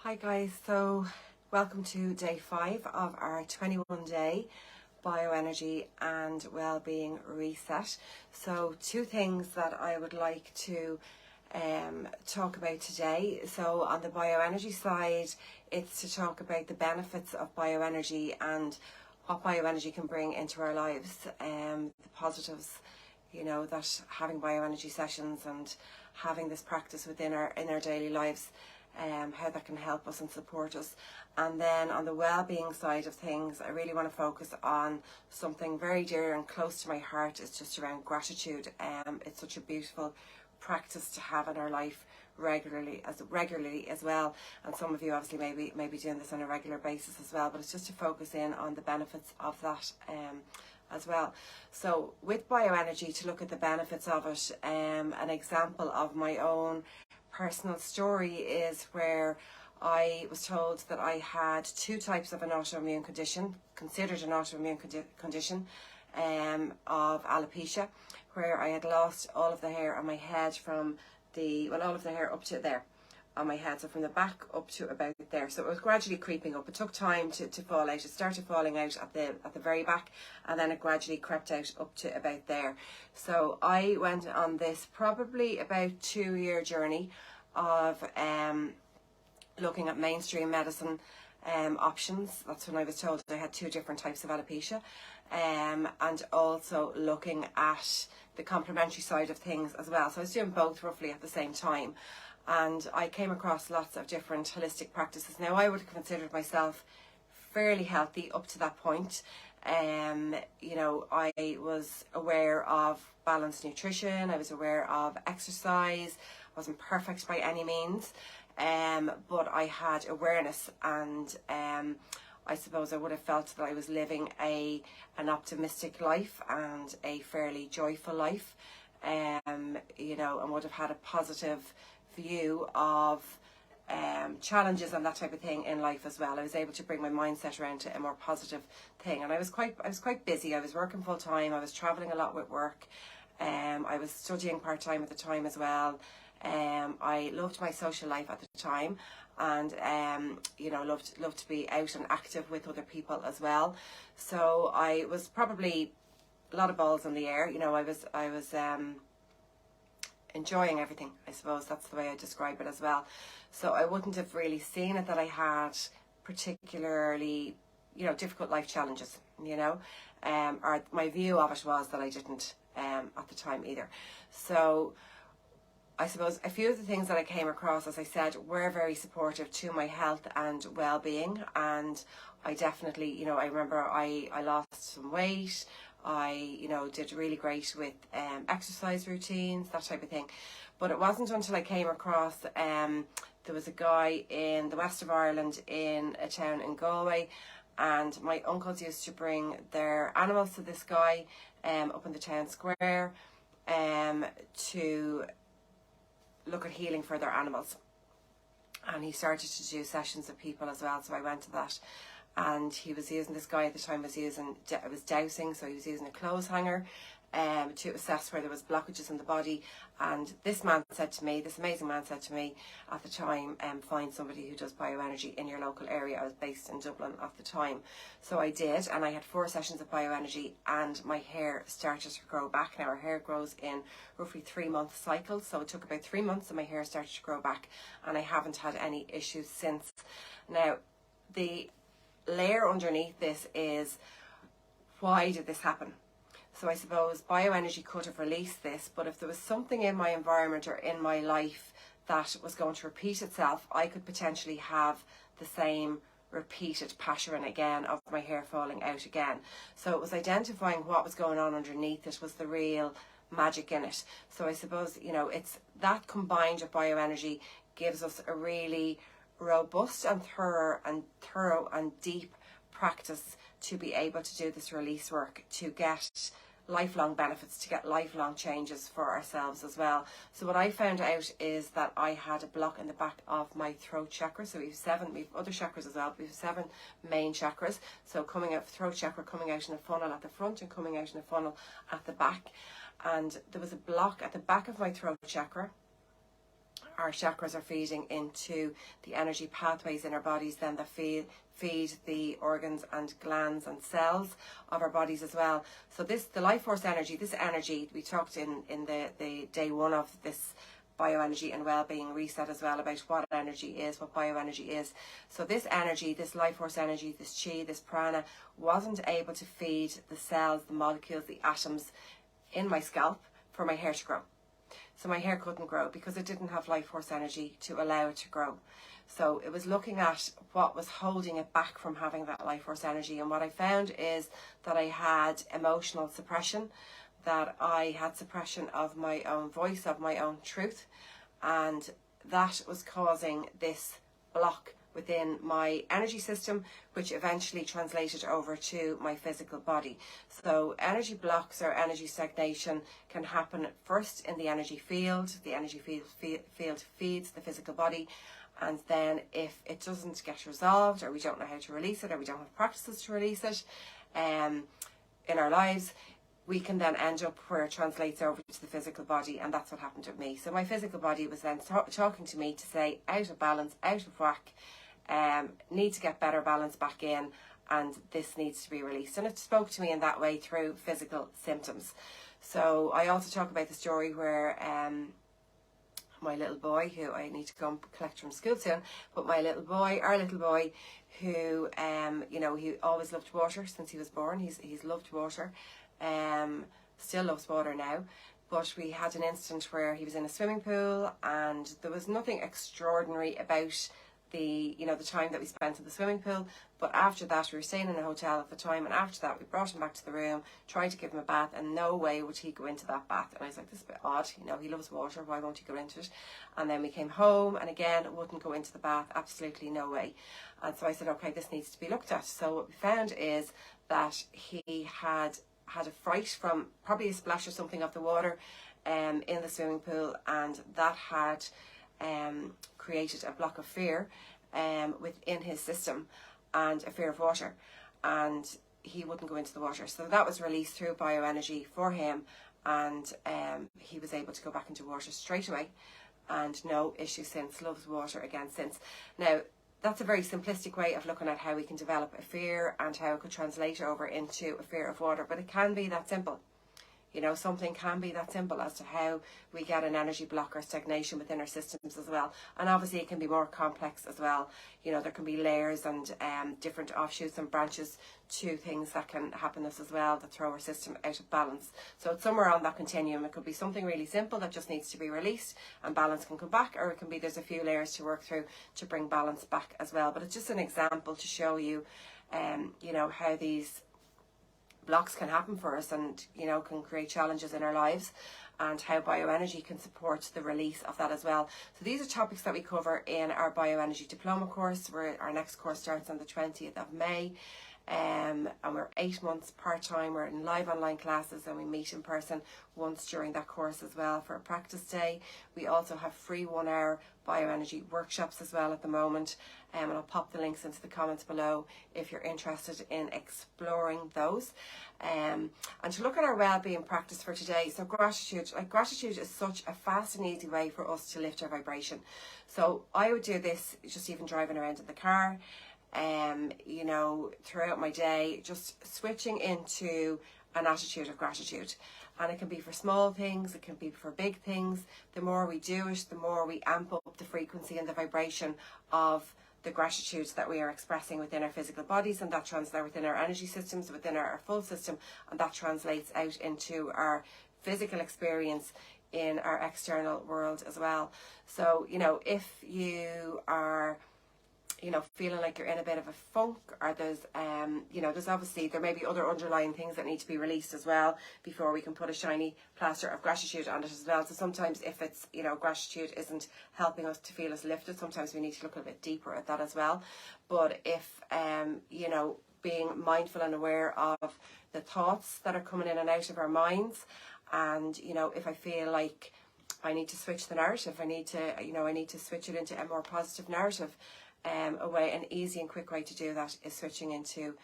Hi guys, so welcome to day 5 of our 21-day bioenergy and well-being reset. So 2 things that I would like to talk about today. So on the bioenergy side, it's to talk about the benefits of bioenergy and what bioenergy can bring into our lives, the positives, you know, that having bioenergy sessions and having this practice within our daily lives, how that can help us and support us. And then on the well-being side of things, I really want to focus on something very dear and close to my heart. It's just around gratitude. It's such a beautiful practice to have in our life regularly as well, and some of you obviously may be doing this on a regular basis as well, but it's just to focus in on the benefits of that as well. So with bioenergy, to look at the benefits of it, an example of my own personal story is where I was told that I had 2 types of an autoimmune condition, considered an autoimmune condition, of alopecia, where I had lost all of the hair on my head from all of the hair up to there on my head, so from the back up to about there. So it was gradually creeping up. It took time to fall out. It started falling out at the very back, and then it gradually crept out up to about there. So I went on this probably about 2-year journey of looking at mainstream medicine options. That's when I was told I had 2 different types of alopecia, and also looking at the complementary side of things as well. So I was doing both roughly at the same time, and I came across lots of different holistic practices. Now, I would have considered myself fairly healthy up to that point. You know, I was aware of balanced nutrition, I was aware of exercise. I wasn't perfect by any means, but I had awareness, and I suppose I would have felt that I was living an optimistic life and a fairly joyful life, you know, and would have had a positive view of challenges and that type of thing in life as well. I was able to bring my mindset around to a more positive thing, and I was quite busy. I was working full time. I was traveling a lot with work. I was studying part-time at the time as well. I loved my social life at the time, and you know, loved to be out and active with other people as well. So I was probably a lot of balls in the air. You know, I was enjoying everything. I suppose that's the way I describe it as well. So I wouldn't have really seen it that I had particularly, you know, difficult life challenges, you know, or my view of it was that I didn't at the time either. So I suppose a few of the things that I came across, as I said, were very supportive to my health and well-being. And I definitely, you know, I remember I lost some weight. I, you know, did really great with exercise routines, that type of thing. But it wasn't until I came across, there was a guy in the west of Ireland in a town in Galway, and my uncles used to bring their animals to this guy up in the town square to look at healing for their animals. And he started to do sessions with people as well, so I went to that. And he was using, this guy at the time was dowsing, so he was using a clothes hanger to assess where there was blockages in the body. And this man said to me, this amazing man said to me at the time, find somebody who does bioenergy in your local area. I was based in Dublin at the time. So I did, and I had 4 sessions of bioenergy, and my hair started to grow back. Now, our hair grows in roughly 3-month cycles, so it took about 3 months and my hair started to grow back, and I haven't had any issues since. Now, the layer underneath this is, why did this happen? So I suppose bioenergy could have released this, but if there was something in my environment or in my life that was going to repeat itself, I could potentially have the same repeated pattern again of my hair falling out again. So it was identifying what was going on underneath it was the real magic in it. So I suppose, you know, it's that combined with bioenergy gives us a really robust and thorough and deep practice to be able to do this release work, to get lifelong benefits, to get lifelong changes for ourselves as well. So what I found out is that I had a block in the back of my throat chakra. So we have other chakras as well, but we have 7 main chakras. So coming out, throat chakra coming out in a funnel at the front and coming out in a funnel at the back. And there was a block at the back of my throat chakra our chakras are feeding into the energy pathways in our bodies, then that feed the organs and glands and cells of our bodies as well. So the life force energy, this energy, we talked in the day one of this bioenergy and well-being reset as well about what energy is, what bioenergy is. So this energy, this life force energy, this chi, this prana, wasn't able to feed the cells, the molecules, the atoms in my scalp for my hair to grow. So my hair couldn't grow because it didn't have life force energy to allow it to grow. So it was looking at what was holding it back from having that life force energy. And what I found is that I had emotional suppression, that I had suppression of my own voice, of my own truth. And that was causing this block within my energy system, which eventually translated over to my physical body. So energy blocks or energy stagnation can happen first in the energy field. The energy field feeds the physical body. And then if it doesn't get resolved, or we don't know how to release it, or we don't have practices to release it in our lives, we can then end up where it translates over to the physical body. And that's what happened with me. So my physical body was then talking to me to say, out of balance, out of whack, need to get better balance back in, and this needs to be released. And it spoke to me in that way through physical symptoms. So I also talk about the story where my little boy, who I need to go and collect from school soon, but our little boy, who he always loved water since he was born. He's loved water, still loves water now. But we had an incident where he was in a swimming pool, and there was nothing extraordinary about the time that we spent in the swimming pool. But after that, we were staying in a hotel at the time, and after that we brought him back to the room, tried to give him a bath, and no way would he go into that bath. And I was like, this is a bit odd, he loves water, why won't he go into it? And then we came home, and again, wouldn't go into the bath, absolutely no way. And so I said, okay, this needs to be looked at. So what we found is that he had a fright from probably a splash or something of the water in the swimming pool, and that had created a block of fear within his system, and a fear of water, and he wouldn't go into the water. So that was released through bioenergy for him, and he was able to go back into water straight away, and no issue since. Loves water again since. Now, that's a very simplistic way of looking at how we can develop a fear and how it could translate over into a fear of water, but it can be that simple. Something can be that simple as to how we get an energy block or stagnation within our systems as well. And obviously it can be more complex as well. There can be layers and different offshoots and branches to things that can happen to us as well that throw our system out of balance. So it's somewhere on that continuum. It could be something really simple that just needs to be released and balance can come back, or it can be there's a few layers to work through to bring balance back as well. But it's just an example to show you, how these blocks can happen for us and can create challenges in our lives, and how bioenergy can support the release of that as well. So these are topics that we cover in our bioenergy diploma course, where our next course starts on the 20th of May. And we're 8 months part-time. We're in live online classes, and we meet in person once during that course as well for a practice day. We also have free 1-hour bioenergy workshops as well at the moment, and I'll pop the links into the comments below if you're interested in exploring those. And to look at our well-being practice for today, so gratitude is such a fast and easy way for us to lift our vibration. So I would do this just even driving around in the car, throughout my day, just switching into an attitude of gratitude. And it can be for small things, it can be for big things. The more we do it, the more we amp up the frequency and the vibration of the gratitude that we are expressing within our physical bodies, and that translates within our energy systems, within our full system, and that translates out into our physical experience in our external world as well. So, if you are feeling like you're in a bit of a funk, or there's obviously, there may be other underlying things that need to be released as well before we can put a shiny plaster of gratitude on it as well. So sometimes if it's, gratitude isn't helping us to feel as lifted, sometimes we need to look a bit deeper at that as well. But if, being mindful and aware of the thoughts that are coming in and out of our minds, and, if I feel like I need to switch the narrative, I need to switch it into a more positive narrative. An easy and quick way to do that is switching into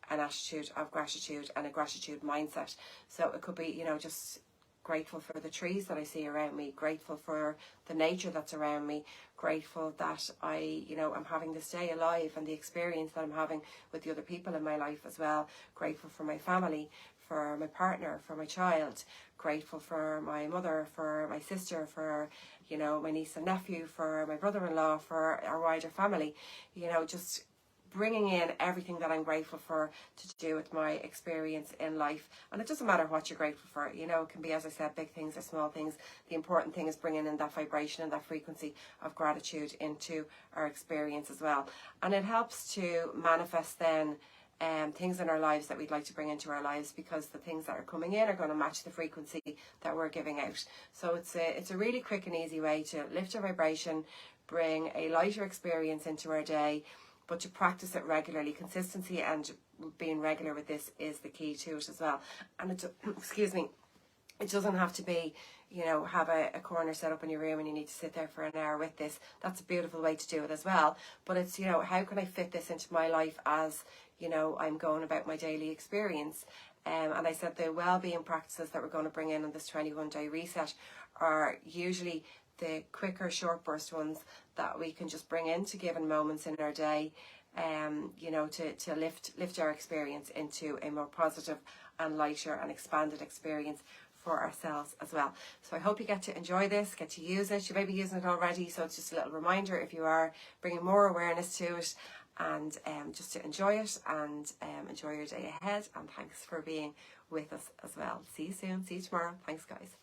an attitude of gratitude and a gratitude mindset. So it could be, just grateful for the trees that I see around me, grateful for the nature that's around me, grateful that I'm having this day alive and the experience that I'm having with the other people in my life as well, grateful for my family, for my partner, for my child, grateful for my mother, for my sister, for, my niece and nephew, for my brother-in-law, for our wider family, just bringing in everything that I'm grateful for to do with my experience in life. And it doesn't matter what you're grateful for, it can be, as I said, big things or small things. The important thing is bringing in that vibration and that frequency of gratitude into our experience as well. And it helps to manifest then things in our lives that we'd like to bring into our lives, because the things that are coming in are going to match the frequency that we're giving out. So it's a really quick and easy way to lift our vibration, bring a lighter experience into our day, but to practice it regularly. Consistency and being regular with this is the key to it as well. And it doesn't have to be, have a corner set up in your room and you need to sit there for an hour with this. That's a beautiful way to do it as well. But it's, how can I fit this into my life as, I'm going about my daily experience? And I said the well-being practices that we're going to bring in on this 21-day reset are usually the quicker, short burst ones that we can just bring into given moments in our day, to lift our experience into a more positive and lighter and expanded experience for ourselves as well. So I hope you get to enjoy this, get to use it. You may be using it already, so it's just a little reminder if you are, bringing more awareness to it, and just to enjoy it and enjoy your day ahead. And thanks for being with us as well. See you soon. See you tomorrow. Thanks, guys.